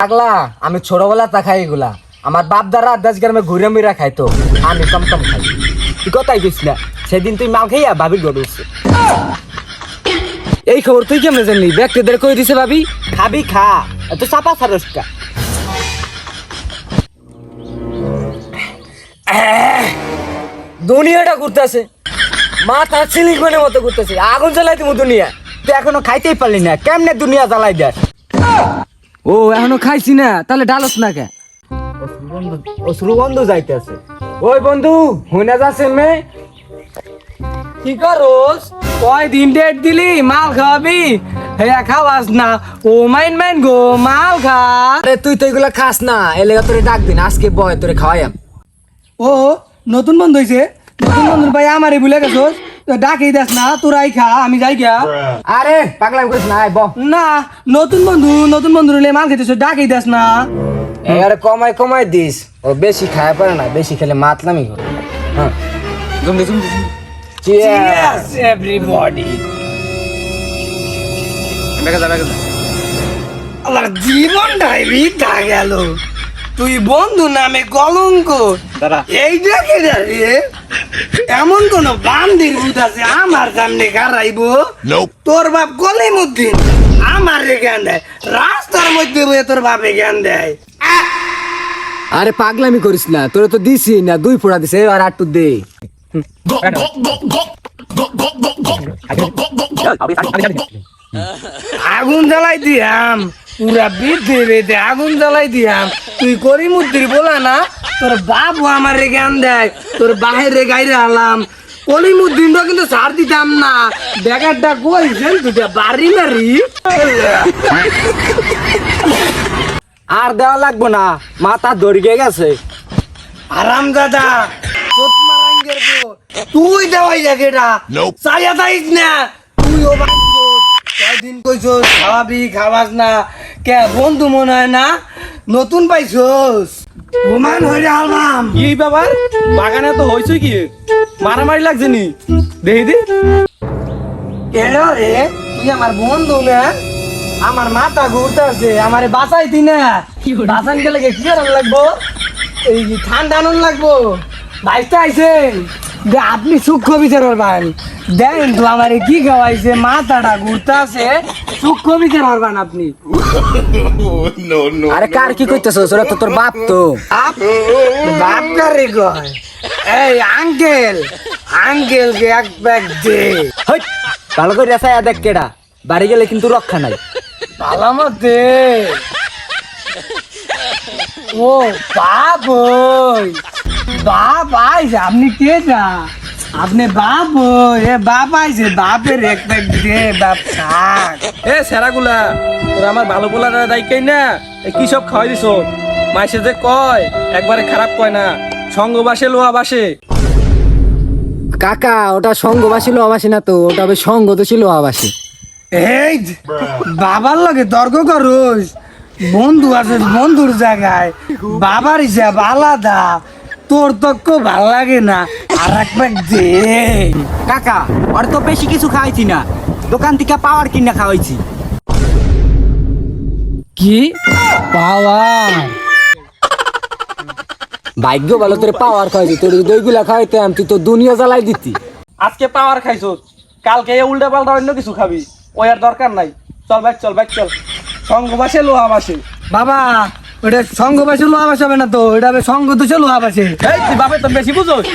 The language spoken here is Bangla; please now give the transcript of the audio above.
পাগলা আমি ছোটবেলা তা খাই এগুলা আমার বাপ দ্বারা 10 গ্রামে ঘুরে মিরা খাইতো আমি কম কম খাই। তুই কথাই কইস না, সেদিন তুই মাল খাইয়া ভাবির ঘর উঠছে। এই খবর তুই কেমনে জানলি? ব্যক্তিদের কই দিছে ভাবি? খাবি খা, এত চাপা সারসটা। দুনিয়াটা ঘুরতেছে, মাথা সিলিং ফ্যানের মতো ঘুরতেছে, আগুন জ্বালাই দিমু দুনিয়া। তুই এখনো খাইতেই পারলি না, কেমনে দুনিয়া জ্বালাই দেয়? ও এখনো খাইছি না, তাহলে ডালস না কে? অশ্রু বন্ধ যাইতেছে। ওই বন্ধু হুইনা যাচ্ছে মে কি করস? কয়দিন ডেট দিলি মাল খাওয়াবি? হেয়া খাওয়াস না, ও মাইন মাইন গো মাল খা। আরে তুই তো এগুলা খাস না, এলাকা তোরে ডাক দিন, আজকে বয় তোরে খাওয়াইম। ও নতুন বন্ধু হয়েছে, নতুন বন্ধুর ভাই আমারে ভুলে গেছোস, ডাকেই দেখ না, তোরাই খা আমি যাই গিয়া। আরে পাগলাম করিস না, আয় ব। না নতুন বন্ধু হলে মাল খেতেছ, ডাকেই দেখ না। আরে কমাই কমাই দিস, ও বেশি খায় পারে না, বেশি খেলে মাতলামি করে। হ্যাঁ Cheers, everybody. আমার জীবনটাই বৃথা গেল। তুই বন্ধু নামে কলঙ্ক, এই দেখে দাঁড়িয়ে এমন কোন বান্দির ভূত আছে আমার সামনে গাড়াইব? তোর বাপ কলিমুদ্দিন আমার জ্ঞান দেয়, রাস্তার মধ্যে বয়ে তোর বাপে জ্ঞান দেয়। আরে পাগলামি করিস না, তোরে তো দিছি না, 2 ফোঁড়া দিছে, আর 8 দে। আগুন জ্বালাই দিয়াম, পুরা বেঁধে বেঁধে আগুন জ্বালাই দিয়াম। তুই করিমুদ্দির বলা না, তোর বাবু আমার জ্ঞান দেয়, তোর বাহিরে গাইরে আলাম। কলিমুদ্দিন তো কিন্তু ছাড় দিতাম না, ব্যাগারটা কইছেন তুই বাড়ি মারি। আর দেওয়া লাগবো না, মাথা দড়িয়ে গেছে। আরাম দাদা তুই দেওয়াই জায়গাটা চাইয়া যাইস না। তুই ও কয়দিন কইছস খাওয়াবি, খাওয়াস না কে? বন্ধু মনে হয় না, নতুন পাইছস ঘুমান হয়ে আলবাম। কি বাবা বাগানে তো হয়েছে কি মারামারি লাগছে নি? দেখি দি কেন রে তুই আমার বন্ধু না? আমার মাথা ঘুরতেছে, আমারে বাঁচাইতি না। বাঁচান গেলে কি করার লাগবো? এই ঠান্ডা আনন্দ লাগবো। বাইশটা আইছেন যে আপনি সূক্ষ্ম বিচার করবেন, দেখেন তো আমার কি খাওয়াইছে, মাথাটা ঘুরতেছে, সূক্ষ্ম বিচার করবেন আপনি। আরে কার কি কইতেছস? ওরা তো তোর বাপ তো। বাপ কারে কয়? এই আঙ্কেল কে এক ব্যাগ দে। হই, ভালো করে রেসায়া দেখ কেডা, বাড়ি গেলে কিন্তু রক্ষা নাই। পালামতে ও বাপ, ওই বাপ আইছে। আপনি কে যা? আপনি বাপ? এ বাপ আইছে, বাপের এক ব্যাগ দে, বাপ থাক। এ সেরাগুলা তোর আমার ভালো বলার দায়িত্বই না, কি সব খাওয়াই দিছ? মাইসে যে কয় একবারে খারাপ কয় না, সঙ্গ বাসে লোহা বাসে। কাকা ওটা সঙ্গবাসী লোহাবাসী না তো, ওটা হবে সঙ্গ তো ছিল লোহাবাসী। এই বাবার লগে তর্ক করস? বন্ধু আছে বন্ধুর জায়গায়, বাবার হিসাব আলাদা। তোর তক্ক ভাল লাগে না, আর এক ব্যাগ দে। কাকা আর তো বেশি কিছু খাওয়াইছি না, দোকান থেকে পাওয়ার কিনা খাওয়াইছি। কি পাওয়ার? ভাগ্য ভালো তোরে পাওয়ার খাওয়াইছি, তোর যদি ওইগুলা খাওয়াইতাম তুই তো দুনিয়া জ্বালাই দিতি। আজকে পাওয়ার খাইছো, কালকে উল্টা পাল্টা অন্য কিছু খাবি, ওই আর দরকার নাই। চল বাইক চল, বাইক চল। সঙ্গ বাসে লোহা বাসে। বাবা ওটা সঙ্গ পাশে লোহা বাসে হবে না তো, এটা হবে সঙ্গ তো লোহা বাসে। এই তুই বাপে তো বেশি বুঝোস।